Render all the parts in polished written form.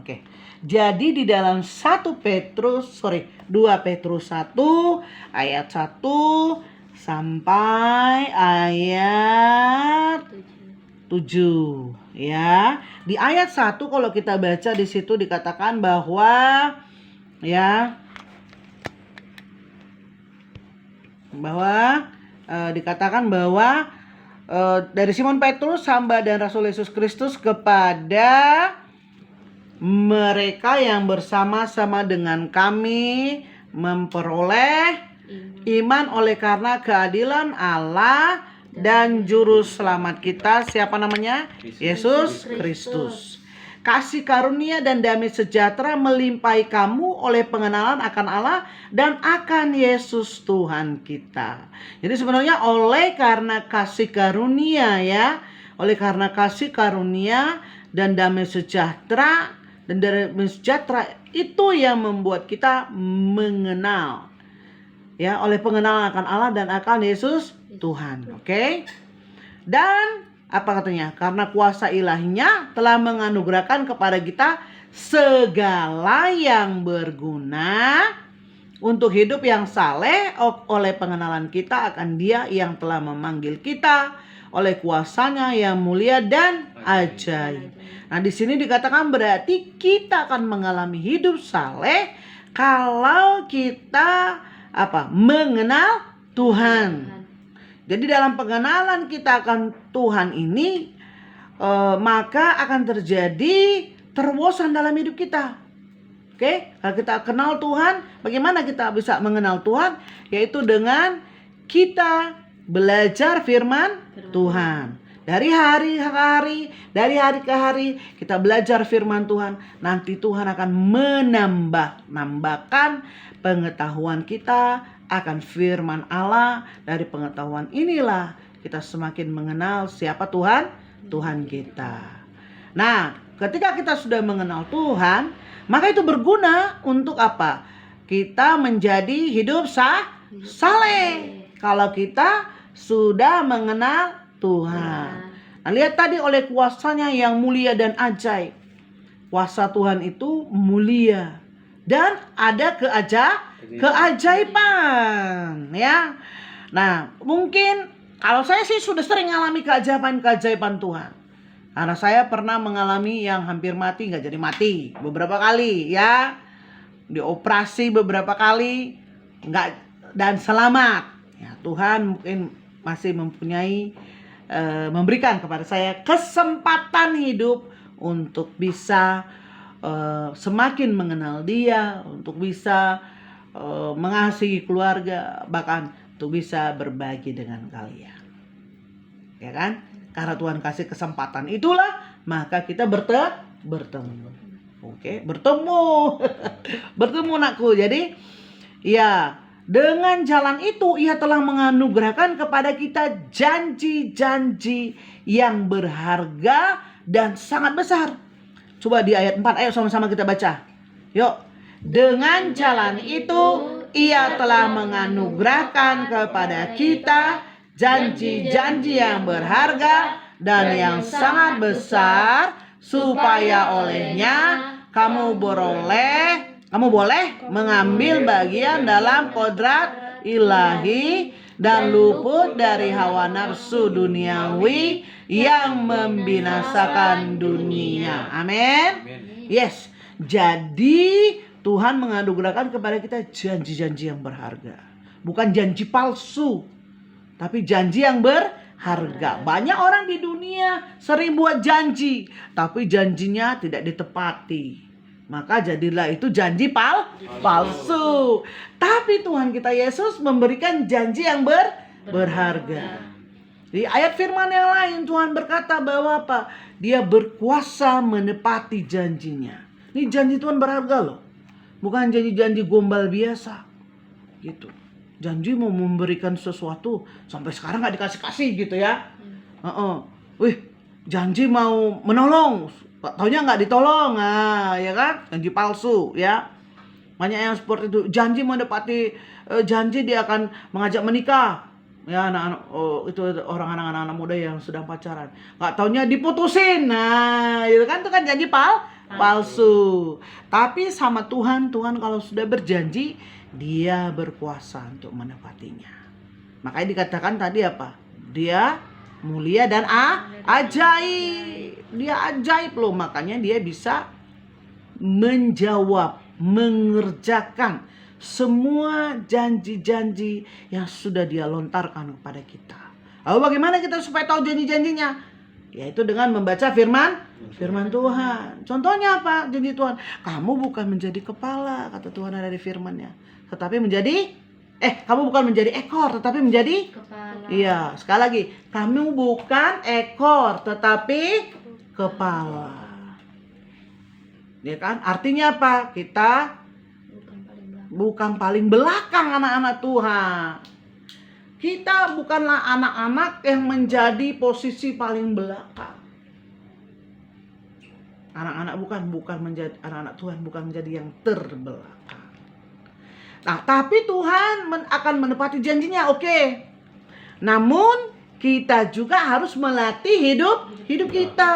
Oke. Jadi di dalam 2 Petrus 1 ayat 1 sampai ayat 7 ya. Di ayat 1 kalau kita baca di situ dikatakan bahwa ya dikatakan bahwa dari Simon Petrus, hamba dan Rasul Yesus Kristus, kepada mereka yang bersama-sama dengan kami memperoleh iman oleh karena keadilan Allah dan juru selamat kita, siapa namanya? Yesus Kristus. Kasih karunia dan damai sejahtera melimpahi kamu oleh pengenalan akan Allah dan akan Yesus Tuhan kita. Jadi sebenarnya oleh karena kasih karunia ya, oleh karena kasih karunia dan damai sejahtera, dan damai sejahtera itu yang membuat kita mengenal ya, oleh pengenalan akan Allah dan akan Yesus Tuhan. Oke? Dan apa katanya? Karena kuasa ilahinya telah menganugerahkan kepada kita segala yang berguna untuk hidup yang saleh oleh pengenalan kita akan Dia yang telah memanggil kita oleh kuasanya yang mulia dan ajaib. Nah, di sini dikatakan berarti kita akan mengalami hidup saleh kalau kita mengenal Tuhan. Jadi dalam pengenalan kita akan Tuhan ini, maka akan terjadi terobosan dalam hidup kita. Oke, kalau kita kenal Tuhan, bagaimana kita bisa mengenal Tuhan? Yaitu dengan kita belajar firman Tuhan. Dari hari ke hari kita belajar firman Tuhan. Nanti Tuhan akan menambahkan pengetahuan kita akan firman Allah. Dari pengetahuan inilah kita semakin mengenal siapa Tuhan kita. Nah, ketika kita sudah mengenal Tuhan, maka itu berguna untuk apa? Kita menjadi hidup saleh. Kalau kita sudah mengenal Tuhan. Nah, lihat tadi oleh kuasanya yang mulia dan ajaib. Kuasa Tuhan itu mulia dan ada keajaiban ya. Nah, mungkin kalau saya sih sudah sering mengalami keajaiban Tuhan. Karena saya pernah mengalami yang hampir mati nggak jadi mati beberapa kali ya. Dioperasi beberapa kali nggak dan selamat. Ya, Tuhan mungkin masih memberikan kepada saya kesempatan hidup untuk bisa semakin mengenal Dia, untuk bisa mengasihi keluarga, bahkan untuk bisa berbagi dengan kalian. Ya kan? Karena Tuhan kasih kesempatan itulah maka kita bertemu. Oke, bertemu. Bertemu nakku. Jadi ya, dengan jalan itu Ia telah menganugerahkan kepada kita janji-janji yang berharga dan sangat besar. Coba di ayat 4, ayo sama-sama kita baca. Yuk. Dengan jalan itu Ia telah menganugerahkan kepada kita janji-janji yang berharga dan yang sangat besar, supaya olehnya kamu boleh mengambil bagian dalam kodrat ilahi dan luput dari hawa nafsu duniawi yang membinasakan dunia. Amin. Yes. Jadi Tuhan menganugerahkan kepada kita janji-janji yang berharga. Bukan janji palsu, tapi janji yang berharga. Banyak orang di dunia sering buat janji, tapi janjinya tidak ditepati. Maka jadilah itu janji palsu. Tapi Tuhan kita Yesus memberikan janji yang berharga. Di ayat firman yang lain Tuhan berkata bahwa apa? Dia berkuasa menepati janjinya. Ini janji Tuhan berharga loh. Bukan janji-janji gombal biasa. Gitu. Janji mau memberikan sesuatu sampai sekarang gak dikasih-kasih gitu ya. Janji mau menolong, taunya gak ditolong. Ya kan? Janji palsu ya. Banyak yang seperti itu. Janji menepati janji dia akan mengajak menikah. Ya, anak-anak itu orang anak-anak muda yang sedang pacaran. Gak taunya diputusin. Nah, itu kan janji palsu. Tapi sama Tuhan kalau sudah berjanji, Dia berkuasa untuk menepatinya. Makanya dikatakan tadi apa? Dia mulia dan ajaib. Dia ajaib loh, makanya dia bisa menjawab, mengerjakan semua janji-janji yang sudah Dia lontarkan kepada kita. Lalu bagaimana kita supaya tahu janji-janjinya? Yaitu dengan membaca firman Tuhan. Contohnya apa janji Tuhan? Kamu bukan menjadi kepala, kata Tuhan ada di firman-Nya, tetapi menjadi kamu bukan menjadi ekor, tetapi menjadi kepala. Iya, sekali lagi, kamu bukan ekor, tetapi kepala. Ya kan? Artinya apa? Kita bukan paling belakang anak-anak Tuhan. Kita bukanlah anak-anak yang menjadi posisi paling belakang. Anak-anak bukan menjadi anak-anak Tuhan, bukan menjadi yang terbelakang. Nah, tapi Tuhan akan menepati janjinya, oke. Namun kita juga harus melatih hidup kita.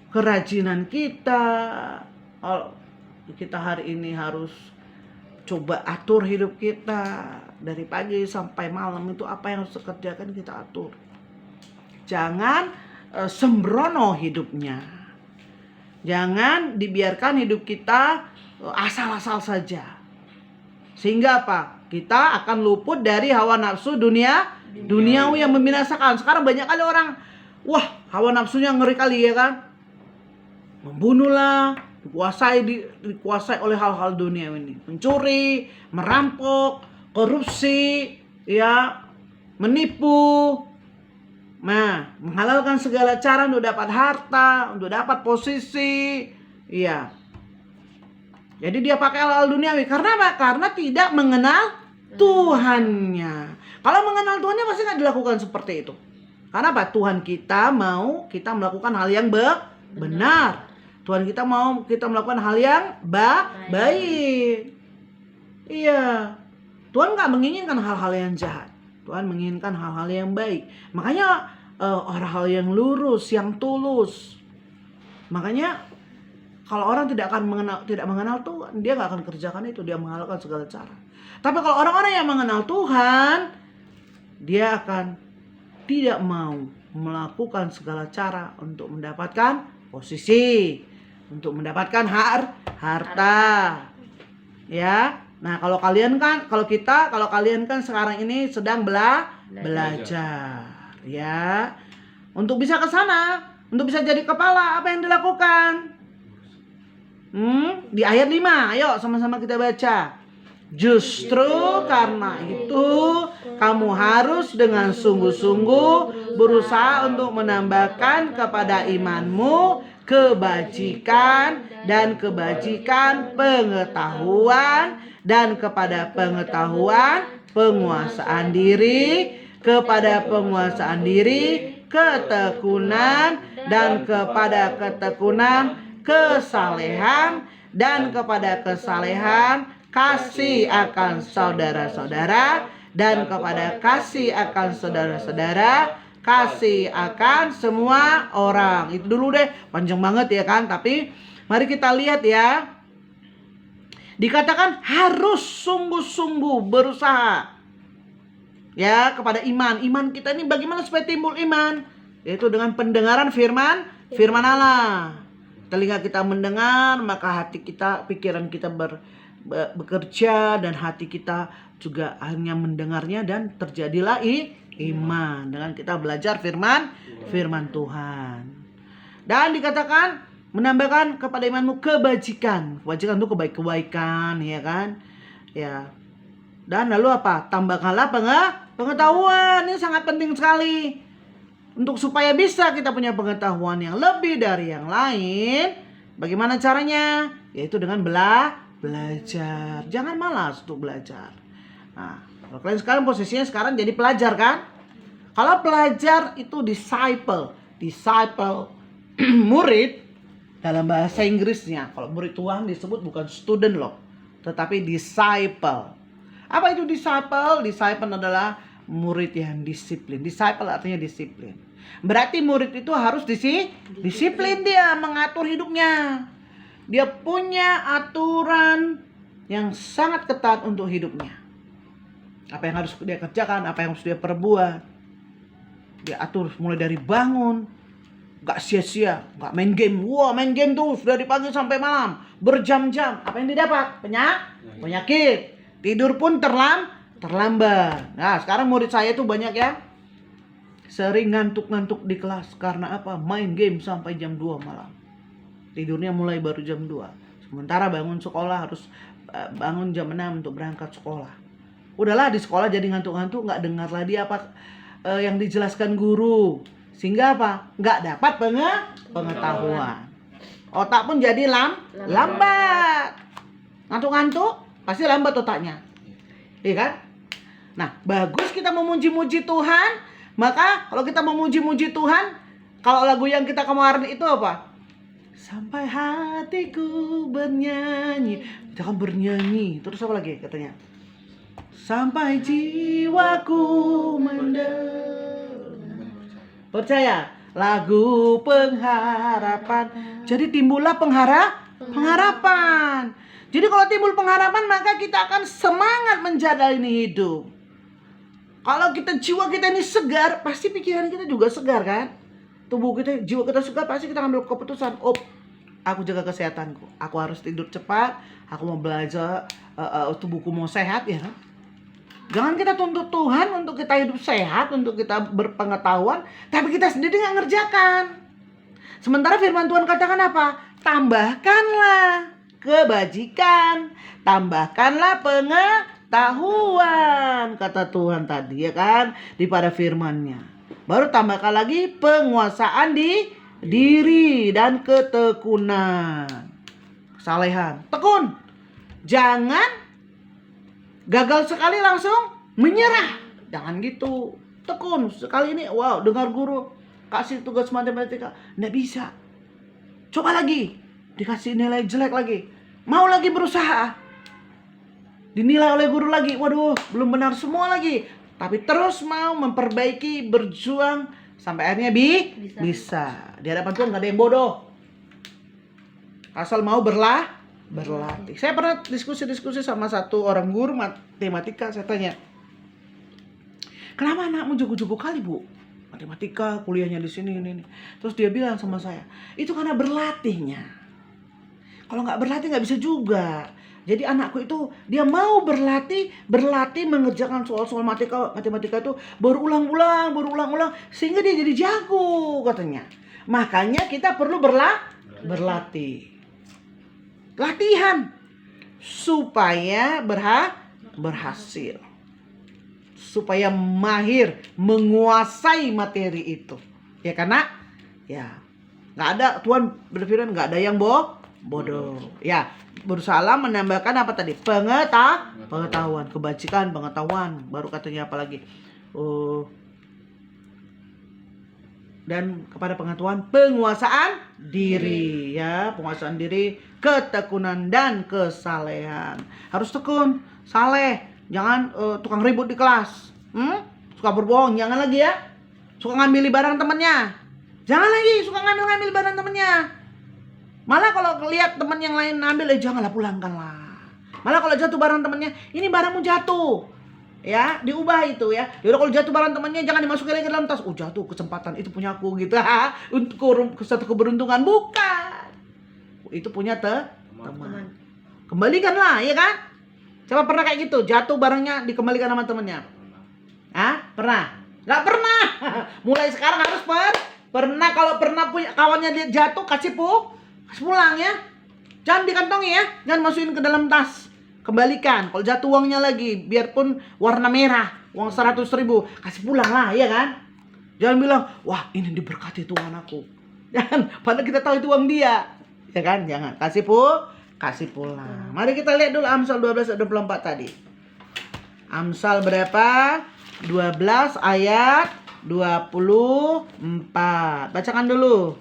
Kerajinan kita. Kita hari ini harus coba atur hidup kita. Dari pagi sampai malam itu apa yang harus dikerjakan kita atur. Jangan sembrono hidupnya. Jangan dibiarkan hidup kita asal-asal saja. Sehingga apa? Kita akan luput dari hawa nafsu duniawi yang membinasakan. Sekarang banyak kali orang, hawa nafsunya ngeri kali ya kan? Membunuhlah, dikuasai oleh hal-hal dunia ini. Mencuri, merampok, korupsi, ya, menipu, menghalalkan segala cara untuk dapat harta, untuk dapat posisi, ya. Jadi dia pakai hal-hal duniawi. Karena apa? Karena tidak mengenal Tuhannya. Kalau mengenal Tuhannya pasti nggak dilakukan seperti itu. Karena apa? Tuhan kita mau kita melakukan hal yang benar. Tuhan kita mau kita melakukan hal yang baik. Iya. Tuhan nggak menginginkan hal-hal yang jahat. Tuhan menginginkan hal-hal yang baik. Makanya hal yang lurus, yang tulus. Makanya kalau orang tidak mengenal Tuhan, dia nggak akan kerjakan itu. Dia menghalalkan segala cara. Tapi kalau orang-orang yang mengenal Tuhan, dia akan tidak mau melakukan segala cara untuk mendapatkan posisi, untuk mendapatkan harta. Ya. Nah, kalau kalian kan sekarang ini sedang belajar, ya. Untuk bisa ke sana, untuk bisa jadi kepala, apa yang dilakukan? Di ayat 5, ayo sama-sama kita baca. Justru karena itu kamu harus dengan sungguh-sungguh berusaha untuk menambahkan kepada imanmu kebajikan dan kebajikan pengetahuan, dan kepada pengetahuan penguasaan diri, kepada penguasaan diri ketekunan, dan kepada ketekunan kesalehan, dan kepada kesalehan kasih akan saudara-saudara, dan kepada kasih akan saudara-saudara kasih akan semua orang. Itu dulu deh, panjang banget ya kan. Tapi mari kita lihat ya. Dikatakan harus sungguh-sungguh berusaha. Ya, kepada iman. Iman kita ini bagaimana supaya timbul iman? Yaitu dengan pendengaran firman Allah. Telinga kita mendengar, maka hati kita, pikiran kita bekerja, dan hati kita juga hanya mendengarnya, dan terjadilah iman dengan kita belajar firman Tuhan. Dan dikatakan menambahkan kepada imanmu kebajikan. Kebajikan itu kebaikan, ya kan? Ya. Dan lalu apa? Tambahkanlah pengetahuan. Ini sangat penting sekali. Untuk supaya bisa kita punya pengetahuan yang lebih dari yang lain. Bagaimana caranya? Yaitu dengan belajar. Jangan malas untuk belajar. Nah, kalau kalian sekarang posisinya jadi pelajar kan? Kalau pelajar itu disciple, murid. Dalam bahasa Inggrisnya, kalau murid Tuhan disebut bukan student loh, tetapi disciple. Apa itu disciple? Disciple adalah murid yang disiplin. Disciple artinya disiplin. Berarti murid itu harus disiplin, dia mengatur hidupnya. Dia punya aturan yang sangat ketat untuk hidupnya. Apa yang harus dia kerjakan, apa yang harus dia perbuat. Dia atur mulai dari bangun, gak sia-sia, gak main game. Wah, main game tuh dari pagi sampai malam, berjam-jam. Apa yang didapat? Penyakit. Tidur pun terlambat. Nah, sekarang murid saya tuh banyak ya sering ngantuk-ngantuk di kelas. Karena apa? Main game sampai jam 2 malam. Tidurnya mulai baru jam 2. Sementara bangun sekolah harus bangun jam 6 untuk berangkat sekolah. Udahlah, di sekolah jadi ngantuk-ngantuk, gak dengar lagi apa yang dijelaskan guru. Sehingga apa? Gak dapat pengetahuan. Otak pun jadi lambat. Ngantuk-ngantuk, pasti lambat otaknya. Iya kan? Nah, bagus kita memuji-muji Tuhan. Maka kalau kita memuji-muji Tuhan, kalau lagu yang kita kemarin itu apa? Sampai hatiku bernyanyi. Kita kan bernyanyi. Terus apa lagi katanya? Sampai jiwaku percaya. Lagu pengharapan. Jadi timbullah pengharapan. Jadi kalau timbul pengharapan, maka kita akan semangat menjalani hidup. Kalau jiwa kita ini segar, pasti pikiran kita juga segar kan? Tubuh kita, jiwa kita segar, pasti kita ambil keputusan. Aku jaga kesehatanku. Aku harus tidur cepat. Aku mau belajar, tubuhku mau sehat ya kan? Jangan kita tuntut Tuhan untuk kita hidup sehat, untuk kita berpengetahuan, tapi kita sendiri nggak ngerjakan. Sementara firman Tuhan katakan apa? Tambahkanlah kebajikan, tambahkanlah pengetahuan, kata Tuhan tadi ya kan, pada firman-Nya. Baru tambahkan lagi penguasaan di diri dan ketekunan. Kesalehan. Tekun. Jangan gagal sekali langsung menyerah. Jangan gitu. Tekun. Sekali ini wow, dengar guru kasih tugas matematika, nggak bisa. Coba lagi. Dikasih nilai jelek lagi. Mau lagi berusaha. Dinilai oleh guru lagi. Waduh, belum benar semua lagi. Tapi terus mau memperbaiki, berjuang sampai akhirnya bisa. Di hadapan Tuhan nggak ada yang bodoh. Asal mau berlatih. Saya pernah diskusi sama satu orang guru matematika. Saya tanya, kenapa anakmu jago-jago kali bu? Matematika, kuliahnya di sini ini. Terus dia bilang sama saya, itu karena berlatihnya. Kalau nggak berlatih nggak bisa juga. Jadi anakku itu dia mau berlatih mengerjakan soal-soal matematika itu berulang-ulang sehingga dia jadi jago katanya. Makanya kita perlu berlatih. Latihan supaya berhasil. Supaya mahir menguasai materi itu. Ya karena ya nggak ada, Tuhan berfirman nggak ada yang bodoh. Ya, berusaha menambahkan apa tadi? Pengetahuan, kebajikan, pengetahuan. Baru katanya apa lagi? Dan kepada pengetahuan, penguasaan diri ya, penguasaan diri, ketekunan dan kesalehan. Harus tekun, saleh. Jangan tukang ribut di kelas. Suka berbohong, jangan lagi ya. Suka ngambil barang temennya. Jangan lagi suka ngambil barang temennya. Malah kalau lihat teman yang lain ngambil, janganlah, pulangkanlah. Malah kalau jatuh barang temennya, ini barangmu jatuh. Ya, diubah itu ya. Yaudah kalau jatuh barang temennya, jangan dimasukin lagi ke dalam tas. Jatuh, kesempatan itu punya aku gitu. Untuk satu keberuntungan, bukan. Itu punya teman. Kembalikanlah, ya kan? Siapa pernah kayak gitu? Jatuh barangnya dikembalikan sama temennya? Pernah? Gak pernah. Mulai sekarang harus pernah. Kalau pernah punya kawannya dia jatuh, kasih pulang ya. Jangan dikantongi ya. Jangan masukin ke dalam tas. Kembalikan. Kalau jatuh uangnya lagi, biarpun warna merah, uang 100.000, kasih pulang lah, ya kan? Jangan bilang, wah ini diberkati Tuhan aku. Jangan, padahal kita tahu itu uang dia. Ya kan? Jangan. Kasih pulang. Mari kita lihat dulu Amsal 12 ayat 24 tadi. Amsal berapa? 12 ayat 24. Bacakan dulu.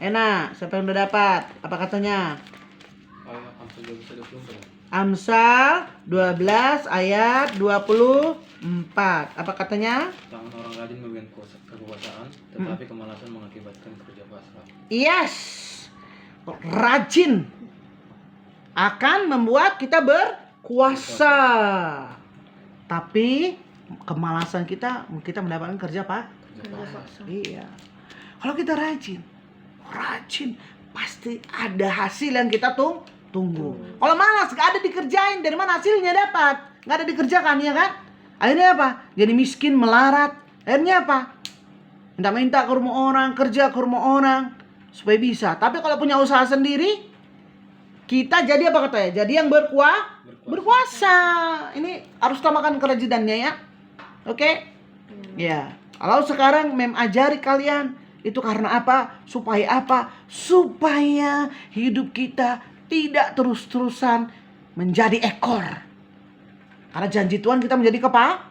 Enak, siapa yang udah dapat? Apa katanya? Amsal 12 ayat 24. 4. Apa katanya? Tangan orang rajin memberikan kekuasaan, tetapi kemalasan mengakibatkan kerja pasrah. Yes. Rajin akan membuat kita berkuasa. Tapi kemalasan kita mendapatkan kerja Kerja Iya. Kalau kita rajin, pasti ada hasil yang kita tunggu. Kalau malas, gak ada dikerjain, dari mana hasilnya dapat? Gak ada dikerjakan, ya kan? Akhirnya apa? Jadi miskin, melarat. Akhirnya apa? Minta-minta ke rumah orang, kerja ke rumah orang supaya bisa. Tapi kalau punya usaha sendiri, kita jadi apa katanya? Jadi yang berkuasa. Ini harus utamakan kerajinannya ya. Oke? Ya. Kalau sekarang Mem ajari kalian, itu karena apa? Supaya apa? Supaya hidup kita tidak terus-terusan menjadi ekor. Karena janji Tuhan kita menjadi kepala.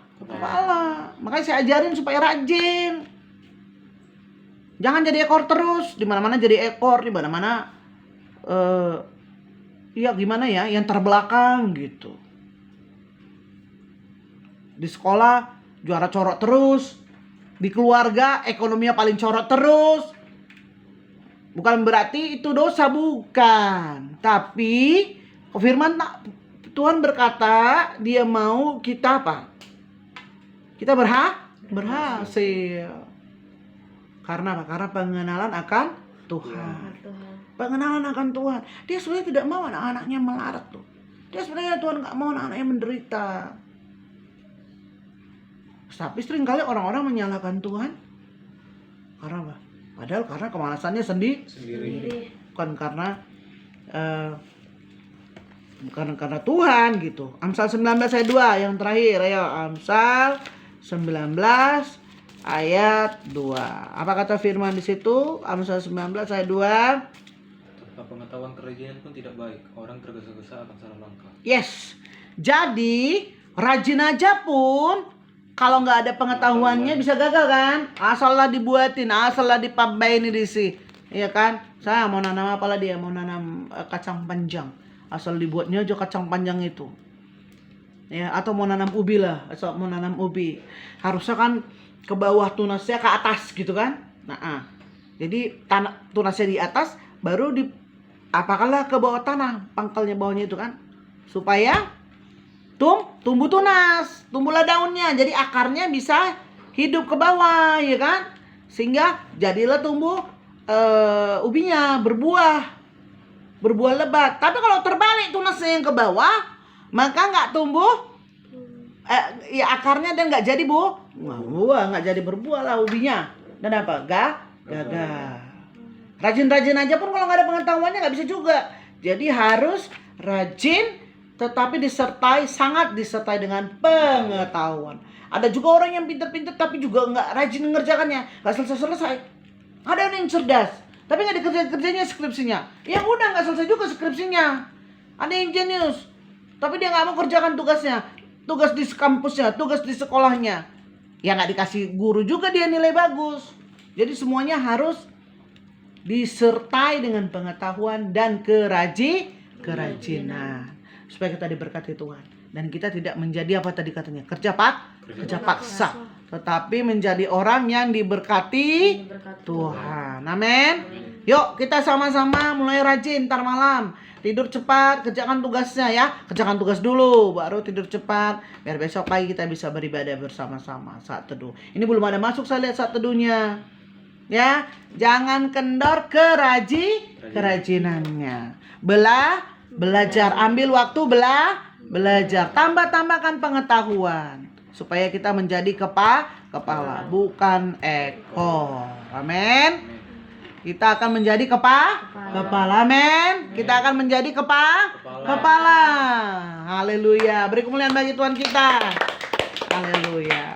Makanya saya ajarin supaya rajin. Jangan jadi ekor terus. Di mana-mana jadi ekor, di mana-mana ya gimana ya, yang terbelakang gitu. Di sekolah juara corok terus. Di keluarga ekonominya paling corok terus. Bukan berarti itu dosa, bukan. Tapi firman Tuhan berkata dia mau kita apa? Kita berhasil. Karena apa? Karena pengenalan akan Tuhan. Pengenalan akan Tuhan. Dia sebenarnya tidak mau anak-anaknya melarat tuh. Dia sebenarnya Tuhan gak mau anak-anaknya menderita. Tapi seringkali orang-orang menyalahkan Tuhan. Karena apa? Padahal karena kemalasannya sendiri. Bukan karena karena Tuhan gitu. Amsal 19 ayat 2 yang terakhir. Ayo Amsal 19 ayat 2. Apa kata firman di situ? Amsal 19 ayat 2. Tanpa pengetahuan kerajinan pun tidak baik. Orang tergesa-gesa akan salah langkah. Yes. Jadi rajin aja pun kalau nggak ada pengetahuannya bisa gagal kan? Asal lah dibuatin, asal lah dipabain di sini, iya kan? Saya mau nanam apalah dia mau nanam kacang panjang, asal dibuatnya aja kacang panjang itu, ya atau mau nanam ubi lah, asal mau nanam ubi harusnya kan ke bawah tunasnya ke atas gitu kan? Nah, jadi tunasnya di atas baru di apakanlah ke bawah tanah, pangkalnya bawahnya itu kan, supaya tumbuh tunas, tumbuhlah daunnya, jadi akarnya bisa hidup ke bawah, ya kan? Sehingga jadilah tumbuh ubinya, berbuah lebat. Tapi kalau terbalik tunasnya yang ke bawah, maka nggak tumbuh, ya akarnya dan nggak jadi buah, nggak jadi berbuah lah ubinya. Dan apa? Gagal. Rajin-rajin aja pun kalau nggak ada pengetahuannya nggak bisa juga. Jadi harus rajin. Tetapi sangat disertai dengan pengetahuan. Ada juga orang yang pintar-pintar tapi juga nggak rajin mengerjakannya, nggak selesai. Ada orang yang cerdas, tapi nggak dikerjain skripsinya. Ya udah nggak selesai juga skripsinya. Ada yang jenius, tapi dia nggak mau kerjakan tugasnya, tugas di kampusnya, tugas di sekolahnya. Ya nggak dikasih guru juga dia nilai bagus. Jadi semuanya harus disertai dengan pengetahuan dan kerajinan. Supaya kita diberkati Tuhan dan kita tidak menjadi apa tadi katanya kerja paksa, tetapi menjadi orang yang diberkati Tuhan. Amin. Yuk kita sama-sama mulai rajin ntar malam tidur cepat, kerjakan tugasnya ya, kerjakan tugas dulu baru tidur cepat biar besok pagi kita bisa beribadah bersama-sama saat teduh. Ini belum ada masuk saya lihat saat teduhnya ya. Jangan kendor kerajinannya. Belajar, ambil waktu belajar, tambahkan pengetahuan supaya kita menjadi kepala, bukan ekor. Amin. Kita akan menjadi kepala. Amin. Kita akan menjadi kepala. Haleluya. Beri kemuliaan bagi Tuhan kita. Haleluya.